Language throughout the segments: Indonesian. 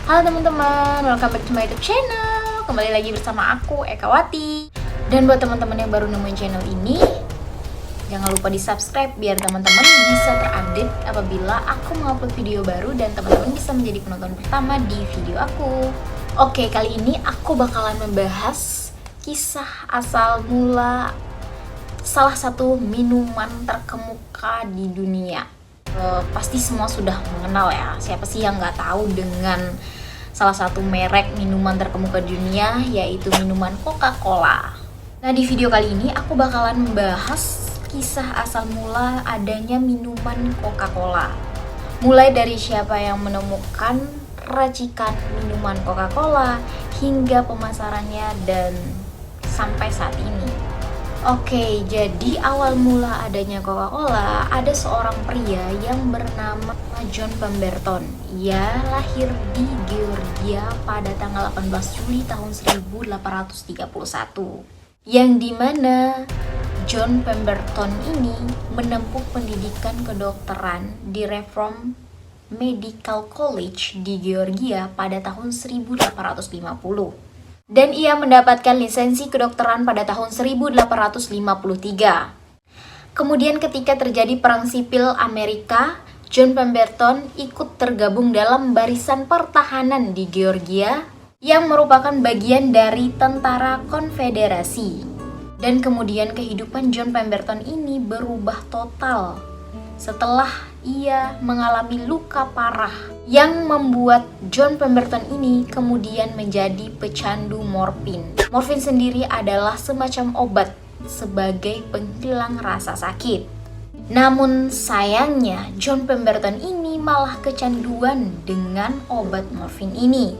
Halo teman-teman, welcome back to my YouTube channel. Kembali lagi bersama aku, Eka Wati. Dan buat teman-teman yang baru nemuin channel ini, jangan lupa di subscribe biar teman-teman bisa terupdate apabila aku mengupload video baru dan teman-teman bisa menjadi penonton pertama di video aku. Oke, kali ini aku bakalan membahas kisah asal mula salah satu minuman terkemuka di dunia. Pasti semua sudah mengenal ya, siapa sih yang nggak tahu dengan salah satu merek minuman terkemuka di dunia, yaitu minuman Coca-Cola. Nah, di video kali ini aku bakalan membahas kisah asal mula adanya minuman Coca-Cola. Mulai dari siapa yang menemukan racikan minuman Coca-Cola hingga pemasarannya dan sampai saat ini. Oke, jadi awal mula adanya Coca-Cola, ada seorang pria yang bernama John Pemberton. Ia lahir di Georgia pada tanggal 18 Juli tahun 1831. Yang dimana John Pemberton ini menempuh pendidikan kedokteran di Reform Medical College di Georgia pada tahun 1850. Dan ia mendapatkan lisensi kedokteran pada tahun 1853. Kemudian ketika terjadi Perang Sipil Amerika, John Pemberton ikut tergabung dalam barisan pertahanan di Georgia yang merupakan bagian dari tentara konfederasi. Dan kemudian kehidupan John Pemberton ini berubah total setelah ia mengalami luka parah yang membuat John Pemberton ini kemudian menjadi pecandu morfin. Morfin sendiri adalah semacam obat sebagai penghilang rasa sakit. Namun sayangnya John Pemberton ini malah kecanduan dengan obat morfin ini.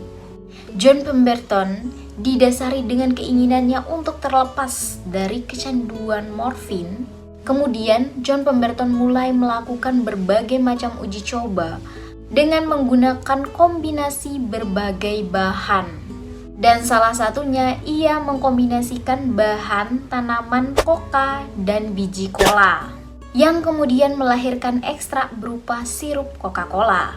John Pemberton didasari dengan keinginannya untuk terlepas dari kecanduan morfin. Kemudian John Pemberton mulai melakukan berbagai macam uji coba dengan menggunakan kombinasi berbagai bahan. Dan salah satunya ia mengkombinasikan bahan tanaman coca dan biji cola yang kemudian melahirkan ekstrak berupa sirup Coca-Cola.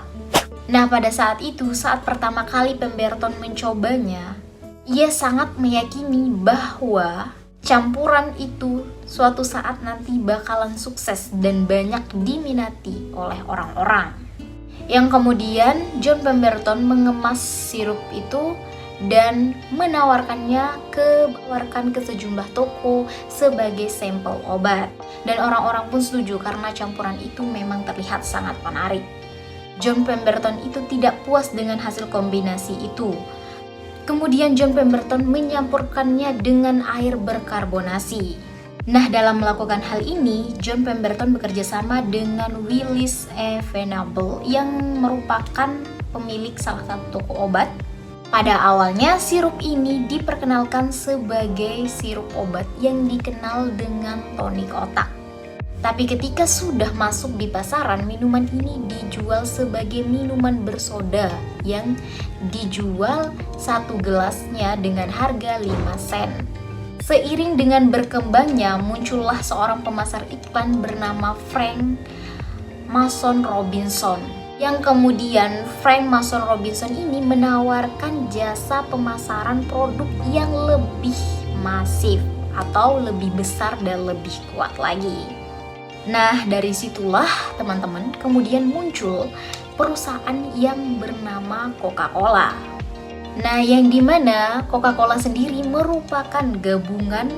Nah, pada saat itu, saat pertama kali Pemberton mencobanya, ia sangat meyakini bahwa campuran itu suatu saat nanti bakalan sukses dan banyak diminati oleh orang-orang. Yang kemudian John Pemberton mengemas sirup itu dan menawarkannya ke sejumlah toko sebagai sampel obat. Dan orang-orang pun setuju karena campuran itu memang terlihat sangat menarik. John Pemberton itu tidak puas dengan hasil kombinasi itu. Kemudian John Pemberton menyampurkannya dengan air berkarbonasi. Nah, dalam melakukan hal ini, John Pemberton bekerja sama dengan Willis E. Venable yang merupakan pemilik salah satu toko obat. Pada awalnya, sirup ini diperkenalkan sebagai sirup obat yang dikenal dengan tonik otak. Tapi ketika sudah masuk di pasaran, minuman ini dijual sebagai minuman bersoda yang dijual satu gelasnya dengan harga 5 sen. Seiring dengan berkembangnya, muncullah seorang pemasar iklan bernama Frank Mason Robinson. Yang kemudian Frank Mason Robinson ini menawarkan jasa pemasaran produk yang lebih masif atau lebih besar dan lebih kuat lagi. Nah, dari situlah teman-teman kemudian muncul perusahaan yang bernama Coca-Cola. Nah, yang dimana Coca-Cola sendiri merupakan gabungan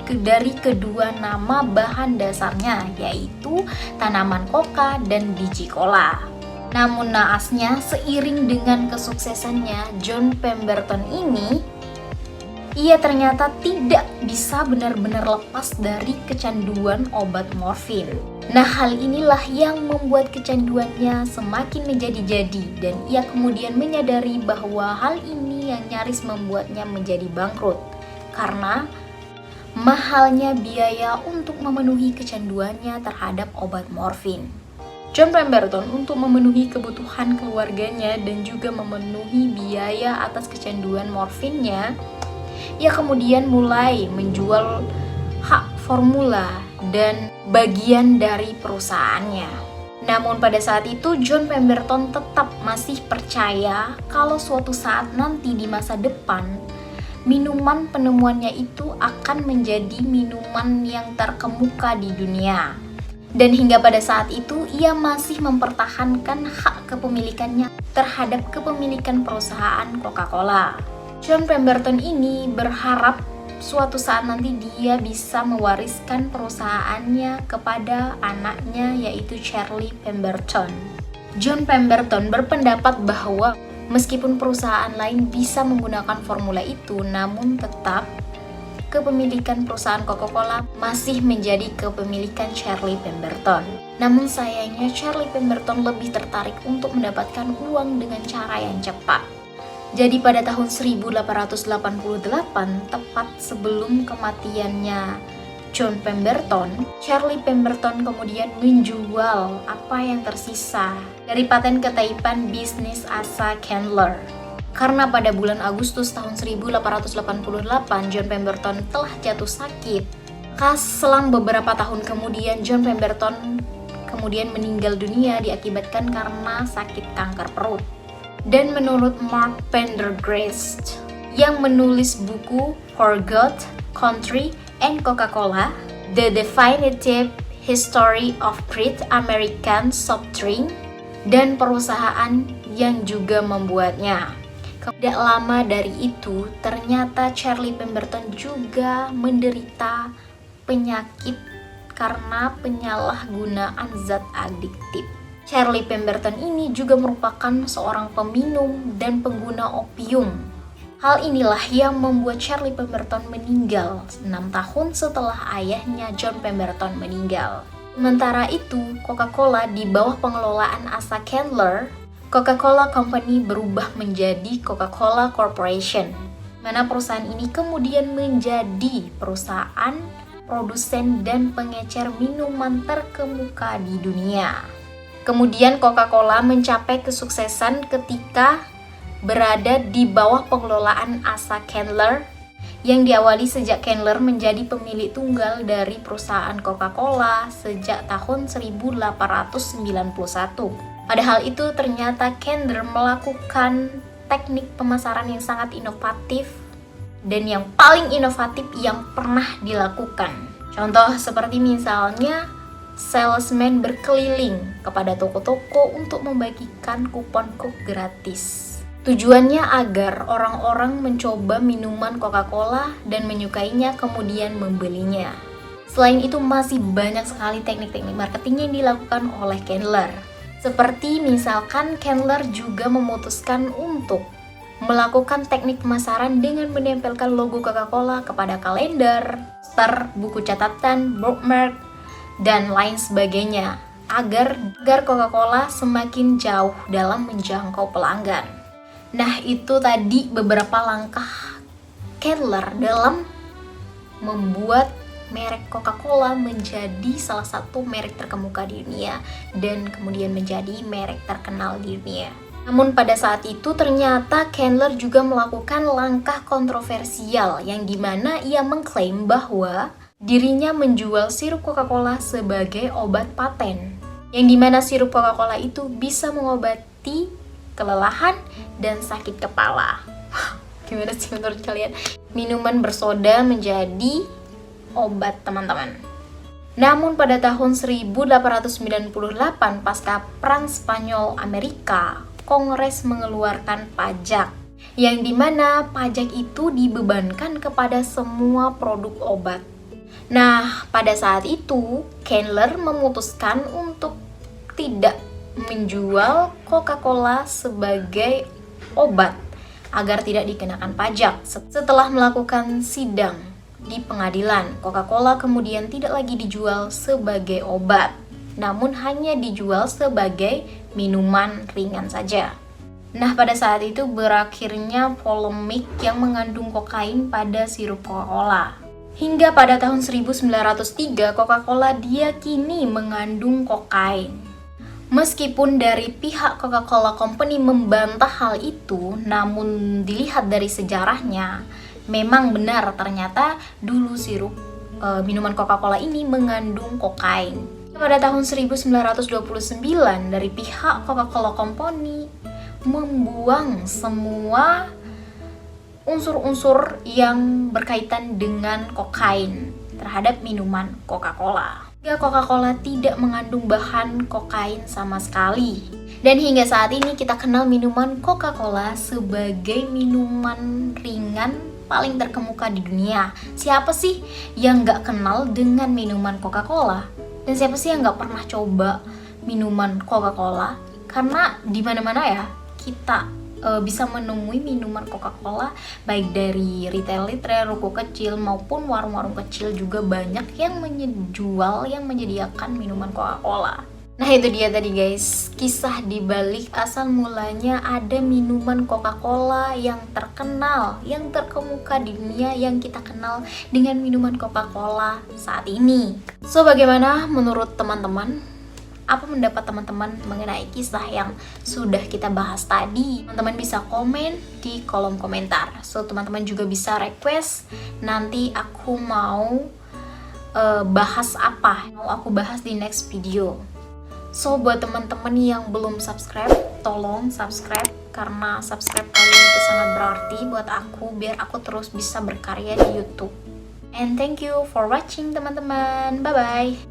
dari kedua nama bahan dasarnya, yaitu tanaman coca dan biji cola. Namun naasnya, seiring dengan kesuksesannya John Pemberton ini, ia ternyata tidak bisa benar-benar lepas dari kecanduan obat morfin. Nah, hal inilah yang membuat kecanduannya semakin menjadi-jadi dan ia kemudian menyadari bahwa hal ini yang nyaris membuatnya menjadi bangkrut karena mahalnya biaya untuk memenuhi kecanduannya terhadap obat morfin. John Pemberton untuk memenuhi kebutuhan keluarganya dan juga memenuhi biaya atas kecanduan morfinnya, ia kemudian mulai menjual hak formula dan bagian dari perusahaannya. Namun pada saat itu John Pemberton tetap masih percaya kalau suatu saat nanti di masa depan minuman penemuannya itu akan menjadi minuman yang terkemuka di dunia. Dan hingga pada saat itu ia masih mempertahankan hak kepemilikannya terhadap kepemilikan perusahaan Coca-Cola. John Pemberton ini berharap suatu saat nanti dia bisa mewariskan perusahaannya kepada anaknya yaitu Charlie Pemberton. John Pemberton berpendapat bahwa meskipun perusahaan lain bisa menggunakan formula itu, namun tetap kepemilikan perusahaan Coca-Cola masih menjadi kepemilikan Charlie Pemberton. Namun sayangnya Charlie Pemberton lebih tertarik untuk mendapatkan uang dengan cara yang cepat. Jadi pada tahun 1888, tepat sebelum kematiannya John Pemberton, Charlie Pemberton kemudian menjual apa yang tersisa dari paten ketaipan bisnis Asa Candler. Karena pada bulan Agustus tahun 1888, John Pemberton telah jatuh sakit. Selang beberapa tahun kemudian, John Pemberton kemudian meninggal dunia diakibatkan karena sakit kanker perut. Dan menurut Mark Pendergrast yang menulis buku Forgot Country and Coca-Cola, The Definitive History of Great American Soft Drink, dan perusahaan yang juga membuatnya. Tidak lama dari itu, ternyata Charlie Pemberton juga menderita penyakit karena penyalahgunaan zat adiktif. Charlie Pemberton ini juga merupakan seorang peminum dan pengguna opium. Hal inilah yang membuat Charlie Pemberton meninggal 6 tahun setelah ayahnya John Pemberton meninggal. Sementara itu, Coca-Cola di bawah pengelolaan Asa Candler, Coca-Cola Company berubah menjadi Coca-Cola Corporation, mana perusahaan ini kemudian menjadi perusahaan produsen dan pengecer minuman terkemuka di dunia. Kemudian Coca-Cola mencapai kesuksesan ketika berada di bawah pengelolaan Asa Candler yang diawali sejak Candler menjadi pemilik tunggal dari perusahaan Coca-Cola sejak tahun 1891. Padahal itu ternyata Candler melakukan teknik pemasaran yang sangat inovatif dan yang paling inovatif yang pernah dilakukan. Contoh seperti misalnya salesman berkeliling kepada toko-toko untuk membagikan kupon Coke gratis. Tujuannya agar orang-orang mencoba minuman Coca-Cola dan menyukainya kemudian membelinya. Selain itu masih banyak sekali teknik-teknik marketing yang dilakukan oleh Candler. Seperti misalkan Candler juga memutuskan untuk melakukan teknik pemasaran dengan menempelkan logo Coca-Cola kepada kalender, poster, buku catatan, bookmark, dan lain sebagainya agar Coca-Cola semakin jauh dalam menjangkau pelanggan. Nah, itu tadi beberapa langkah Candler dalam membuat merek Coca-Cola menjadi salah satu merek terkemuka di dunia dan kemudian menjadi merek terkenal di dunia. Namun pada saat itu ternyata Candler juga melakukan langkah kontroversial yang dimana ia mengklaim bahwa dirinya menjual sirup Coca-Cola sebagai obat paten, yang dimana sirup Coca-Cola itu bisa mengobati kelelahan dan sakit kepala. Gimana sih menurut kalian? Minuman bersoda menjadi obat, teman-teman. Namun pada tahun 1898 pasca Perang Spanyol Amerika, Kongres mengeluarkan pajak, yang dimana pajak itu dibebankan kepada semua produk obat. Nah, pada saat itu, Candler memutuskan untuk tidak menjual Coca-Cola sebagai obat agar tidak dikenakan pajak. Setelah melakukan sidang di pengadilan, Coca-Cola kemudian tidak lagi dijual sebagai obat, namun hanya dijual sebagai minuman ringan saja. Nah, pada saat itu berakhirnya polemik yang mengandung kokain pada sirup Coca-Cola. Hingga pada tahun 1903, Coca-Cola diyakini mengandung kokain. Meskipun dari pihak Coca-Cola Company membantah hal itu, namun dilihat dari sejarahnya, memang benar ternyata dulu sirup minuman Coca-Cola ini mengandung kokain. Pada tahun 1929 dari pihak Coca-Cola Company membuang semua unsur-unsur yang berkaitan dengan kokain terhadap minuman Coca-Cola. Hingga Coca-Cola tidak mengandung bahan kokain sama sekali. Dan hingga saat ini kita kenal minuman Coca-Cola sebagai minuman ringan paling terkemuka di dunia. Siapa sih yang nggak kenal dengan minuman Coca-Cola? Dan siapa sih yang nggak pernah coba minuman Coca-Cola? Karena di mana-mana ya kita bisa menemui minuman Coca-Cola, baik dari retail-retail, ruko kecil maupun warung-warung kecil juga banyak yang menjual, yang menyediakan minuman Coca-Cola. Nah itu dia tadi guys, kisah dibalik asal mulanya ada minuman Coca-Cola yang terkenal, yang terkemuka di dunia, yang kita kenal dengan minuman Coca-Cola saat ini. So bagaimana menurut teman-teman? Apa pendapat teman-teman mengenai kisah yang sudah kita bahas tadi? Teman-teman bisa komen di kolom komentar. So teman-teman juga bisa request nanti aku mau bahas apa, mau aku bahas di next video. So buat teman-teman yang belum subscribe, tolong subscribe karena subscribe kalian itu sangat berarti buat aku biar aku terus bisa berkarya di YouTube. And thank you for watching teman-teman. Bye bye.